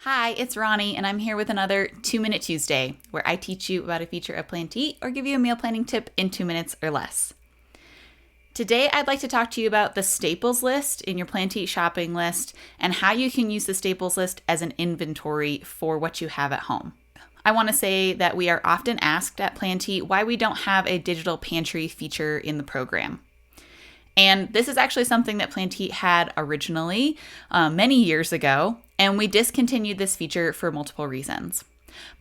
Hi, it's Ronnie, and I'm here with another 2-Minute Tuesday, where I teach you about a feature of Plan to Eat or give you a meal planning tip in 2 minutes or less. Today, I'd like to talk to you about the staples list in your Plan to Eat shopping list and how you can use the staples list as an inventory for what you have at home. I want to say that we are often asked at Plan to Eat why we don't have a digital pantry feature in the program. And this is actually something that Plan to Eat had originally many years ago, and we discontinued this feature for multiple reasons.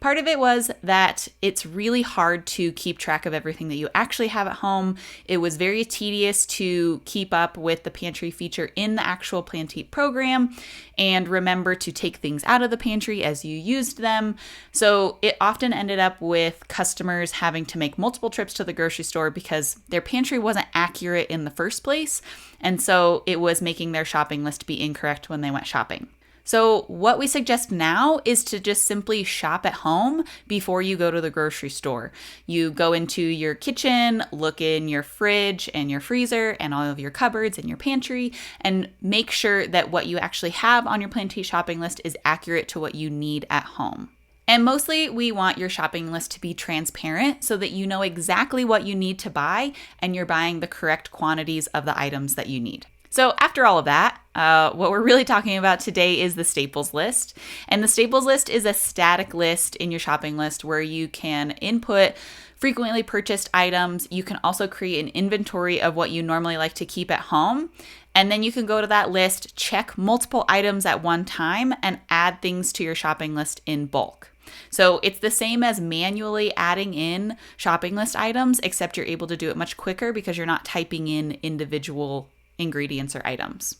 Part of it was that it's really hard to keep track of everything that you actually have at home. It was very tedious to keep up with the pantry feature in the actual Plan to Eat program and remember to take things out of the pantry as you used them. So it often ended up with customers having to make multiple trips to the grocery store because their pantry wasn't accurate in the first place. And so it was making their shopping list be incorrect when they went shopping. So what we suggest now is to just simply shop at home before you go to the grocery store. You go into your kitchen, look in your fridge and your freezer and all of your cupboards and your pantry, and make sure that what you actually have on your Plan to Eat shopping list is accurate to what you need at home. And mostly we want your shopping list to be transparent so that you know exactly what you need to buy and you're buying the correct quantities of the items that you need. So after all of that, what we're really talking about today is the staples list. And the staples list is a static list in your shopping list where you can input frequently purchased items. You can also create an inventory of what you normally like to keep at home. And then you can go to that list, check multiple items at one time, and add things to your shopping list in bulk. So it's the same as manually adding in shopping list items, except you're able to do it much quicker because you're not typing in individual ingredients or items.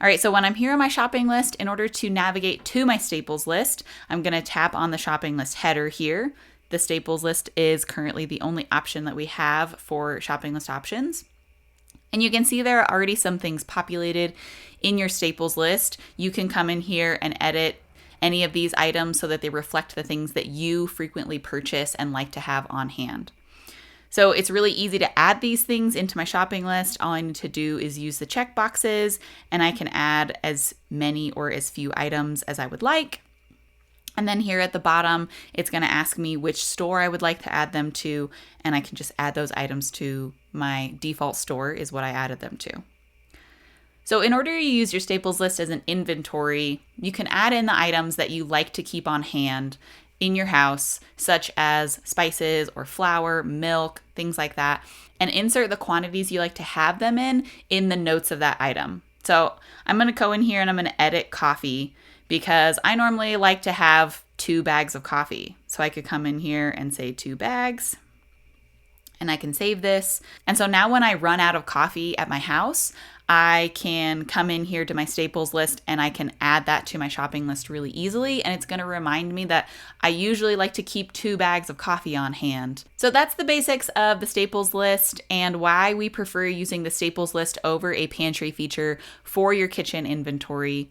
All right, so when I'm here on my shopping list, in order to navigate to my staples list, I'm going to tap on the shopping list header here. The staples list is currently the only option that we have for shopping list options. And you can see there are already some things populated in your staples list. You can come in here and edit any of these items so that they reflect the things that you frequently purchase and like to have on hand. So it's really easy to add these things into my shopping list. All I need to do is use the check boxes, and I can add as many or as few items as I would like. And then here at the bottom, it's going to ask me which store I would like to add them to, and I can just add those items to my default store is what I added them to. So in order to use your staples list as an inventory, you can add in the items that you like to keep on hand in your house, such as spices or flour, milk, things like that, and insert the quantities you like to have them in the notes of that item. So I'm going to go in here and I'm going to edit coffee because I normally like to have 2 bags of coffee. So I could come in here and say 2 bags, and I can save this. And so now when I run out of coffee at my house, I can come in here to my staples list and I can add that to my shopping list really easily. And it's going to remind me that I usually like to keep 2 bags of coffee on hand. So that's the basics of the staples list and why we prefer using the staples list over a pantry feature for your kitchen inventory.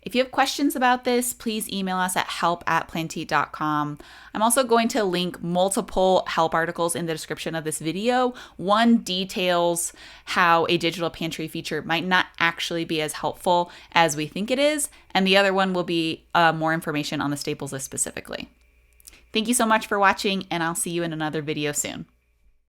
If you have questions about this, please email us at help@plantoeat.com. I'm also going to link multiple help articles in the description of this video. One details how a digital pantry feature might not actually be as helpful as we think it is, and the other one will be more information on the staples list specifically. Thank you so much for watching, and I'll see you in another video soon.